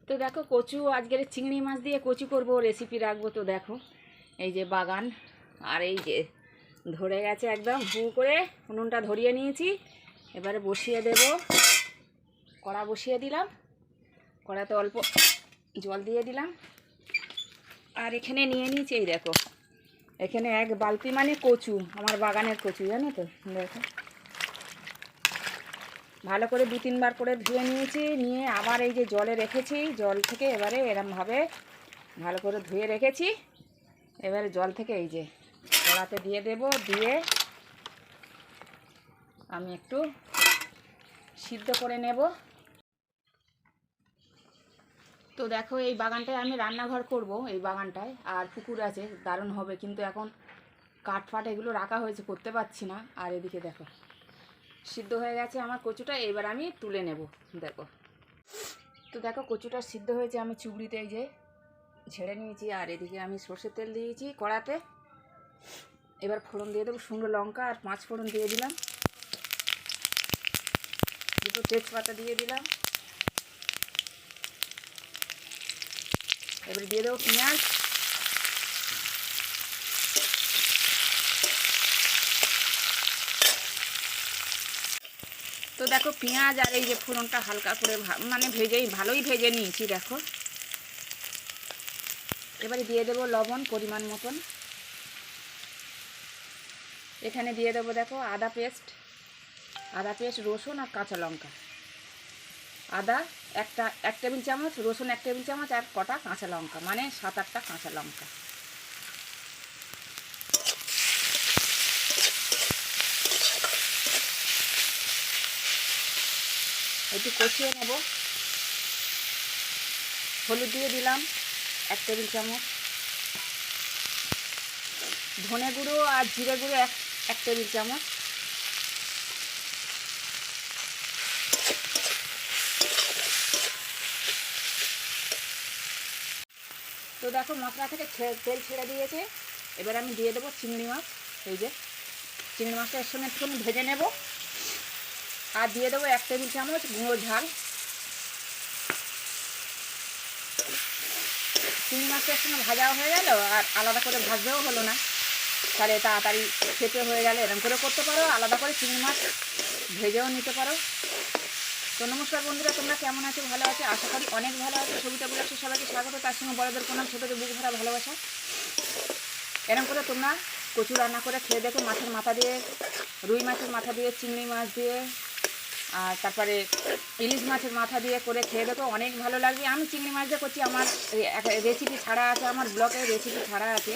তো দেখো কচু আজকের চিংড়ি মাছ দিয়ে কচু করব, রেসিপি রাখবো। তো দেখো এই যে বাগান, আর এই যে ধরে গেছে একদম হু করে, উনুনটা ধরিয়ে নিয়েছি। এবারে বসিয়ে দেব, কড়া বসিয়ে দিলাম, কড়াতে অল্প জল দিয়ে দিলাম। আর এখানে নিয়ে নিয়েছি এই দেখো, এখানে এক বালতি মানে কচু, আমার বাগানের কচু, জানো তো। দেখো ভালো করে 2-3 বার করে ধুয়ে নিয়েছি, নিয়ে আবার এই যে জলে রেখেছি, জল থেকে এবারে এরমভাবে ভালো করে ধুয়ে রেখেছি। এবারে জল থেকে এই যে কড়াতে দিয়ে দেব, দিয়ে আমি একটু সিদ্ধ করে নেব। তো দেখো এই বাগানটায় আমি রান্নাঘর করব, এই বাগানটায় আর পুকুর আছে, দারুণ হবে। কিন্তু এখন কাঠ ফাট এগুলো রাখা হয়েছে, করতে পারছি না। আর এদিকে দেখো সিদ্ধ হয়ে গেছে আমার কচুটা, এবার আমি তুলে নেব। দেখো তো দেখো কচুটা সিদ্ধ হয়েছে, আমি চুবড়িতে এই যে ঝেড়ে নিয়েছি। আর এদিকে আমি সর্ষের তেল দিয়েছি কড়াতে। এবার ফোড়ন দিয়ে দেবো, শুকনো লঙ্কা আর 5 ফোড়ন দিয়ে দিলাম, দুটো তেজপাতা দিয়ে দিলাম। এবারে দিয়ে দেবো পেঁয়াজ, তো দেখো পেঁয়াজ আর এই যে ফোড়নটা হালকা করে মানে ভালোই ভেজে নিয়েছি। দেখো এবারে দিয়ে দেবো লবণ পরিমাণ মতন। এখানে দিয়ে দেবো দেখো আদা পেস্ট, রসুন আর কাঁচা লঙ্কা। আদা 1 টেবিল চামচ, রসুন 1 টেবিল চামচ, আর কটা কাঁচা লঙ্কা, মানে 7-8টা কাঁচা লঙ্কা। একটু কষিয়ে নেব। হলুদ দিয়ে দিলাম 1 টেবিল চামচ, ধনে গুঁড়ো আর জিরে গুঁড়ো 1 টেবিল চামচ। তো দেখো মশলা থেকে তেল ছেড়ে দিয়েছে। এবার আমি দিয়ে দেবো চিংড়ি মাছ। এই যে চিংড়ি মাছটা এর সঙ্গে একটু ভেজে নেব। আর দিয়ে দেবো 1 টেবিল চামচ গুঁড়ো ঝাল। চিংড়ি মাছটা এর সঙ্গে ভাজাও হয়ে গেল, আর আলাদা করে ভাজতেও হলো না, তাহলে তাড়াতাড়ি খেতে হয়ে গেলে এরকম করে করতে পারো, আলাদা করে চিংড়ি মাছ ভেজেও নিতে পারো। তো নমস্কার বন্ধুরা, তোমরা কেমন আছো? ভালো আছো আশা করি, অনেক ভালো আছো। ছবিটা বলে আসছে সবাইকে স্বাগত, তার সঙ্গে বড়দের প্রণাম, ছোটোদের বুক ভরা ভালোবাসা। এরকম করে তোমরা কচু রান্না করে খেয়ে দেখো, মাছের মাথা দিয়ে, রুই মাছের মাথা দিয়ে, চিংড়ি মাছ দিয়ে, আর তারপরে ইলিশ মাছের মাথা দিয়ে করে খেয়ে দেখো, অনেক ভালো লাগবে। আমি চিংড়ি মাছ দিয়ে করছি, আমার রেসিপি ছাড়া আছে, আমার ব্লগে রেসিপি ছাড়া আছে।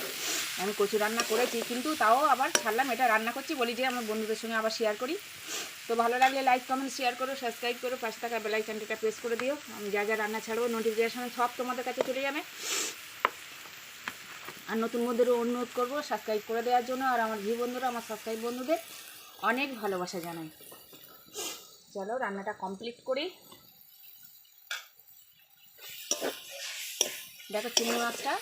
আমি কচু রান্না করেছি, কিন্তু তাও আবার ছাড়লাম, এটা রান্না করছি বলি যে আমার বন্ধুদের সঙ্গে আবার শেয়ার করি। তো ভালো লাগলে লাইক কমেন্ট শেয়ার করো, সাবস্ক্রাইব করো, পাশে থাকা বেল আইকনটা প্রেস করে দিও। আমি যা যা রান্না ছাড়বো নোটিফিকেশন সব তোমাদের কাছে চলে যাবে। আর নতুন বন্ধুদেরও অনুরোধ করবো সাবস্ক্রাইব করে দেওয়ার জন্য। আর আমার ভিউ বন্ধুরা, আমার সাবস্ক্রাইব বন্ধুদের অনেক ভালোবাসা জানাই। চলো রান্নাটা কমপ্লিট করি। দেখো চিংড়ি মাছটা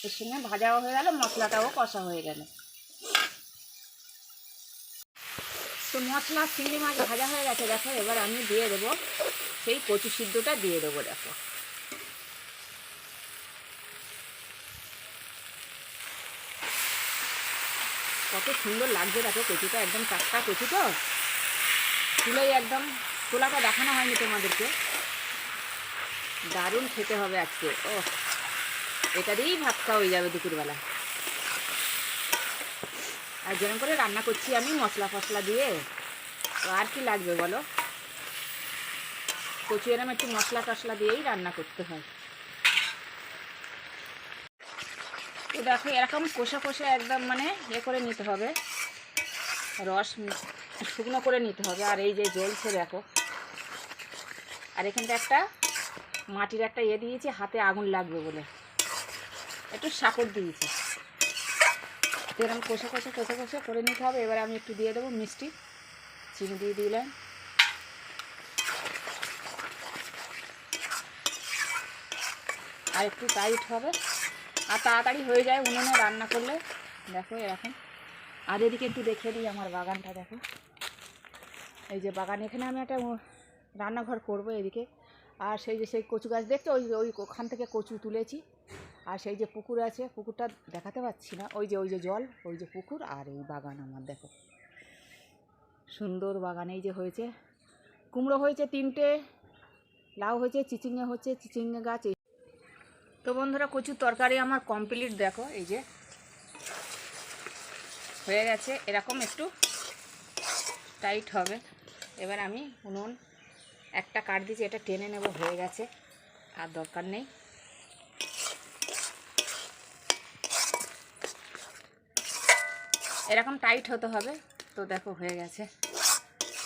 এর সঙ্গে ভাজাও হয়ে গেল, মশলাটাও কষা হয়ে গেল। তো মশলা চিংড়ি মাছ ভাজা হয়ে গেছে। দেখো এবার আমি দিয়ে দেবো সেই কচু সিদ্ধটা দিয়ে দেবো। দেখো কত সুন্দর লাগছে। দেখো কচুটা একদম টাটকা কচু, তো তুলেই একদম তোলাটা দেখানো হয়নি তোমাদেরকে। দারুণ খেতে হবে আজকে। ও এটা দিয়েই ভাত খাওয়া হয়ে যাবে দুপুরবেলা। আর যেরকম করে রান্না করছি আমি মশলা ফসলা দিয়ে, তো আর কি লাগবে বলো। কচু এরকম একটু মশলা টশলা দিয়েই রান্না করতে হয়। তো দেখো এরকম কষা কষা একদম মানে করে নিতে হবে, রস শুকনো করে নিতে হবে। আর এই যে জ্বলছে দেখো, আর এখানটা একটা মাটির একটা দিয়েছি, হাতে আগুন লাগবে বলে একটু সাপোর্ট দিয়েছি। এরকম কষা কষা কষা কষা করে নিতে হবে। এবার আমি একটু দিয়ে দেবো মিষ্টি, চিনি দিয়ে দিলাম। আর একটু টাইট হবে, আর তাড়াতাড়ি হয়ে যায় উনুনে রান্না করলে। দেখো এরকম। আর এদিকে একটু দেখে দিই আমার বাগানটা। দেখো এই যে বাগান, এখানে আমি একটা রান্নাঘর করব এদিকে। আর সেই যে সেই কচু গাছ দেখছো, ওই ওখান থেকে কচু তুলেছি। আর সেই যে পুকুর আছে, পুকুরটা দেখাতে পাচ্ছি না, ওই যে জল, ওই যে পুকুর, আর এই বাগান আমার দেখো সুন্দর বাগান। এই যে হয়েছে কুমড়ো হয়েছে 3টে, লাউ হয়েছে, চিচিঙ্গা হচ্ছে, চিচিঙ্গা গাছ। তো বন্ধুরা কচুর তরকারি আমার কমপ্লিট, দেখো এই যে হয়ে গেছে, এরকম একটু টাইট হবে। এবার আমি উনুন একটা কাট দিয়েছি, এটা টেনে নেব, হয়ে গেছে আর দরকার নেই। এরকম টাইট হতে হবে। তো দেখো হয়ে গেছে,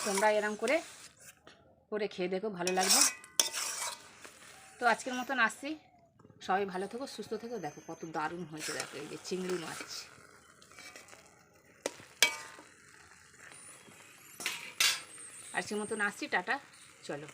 তোমরা এরকম করে করে খেয়ে দেখো, ভালো লাগবে। তো আজকের মতন আসছি, সবাই ভালো থেকো, সুস্থ থেকো। দেখো কত দারুণ হয়েছে, দেখো এই যে চিংড়ি মাছ। আজকের মতন আসছি, টাটা, চলো।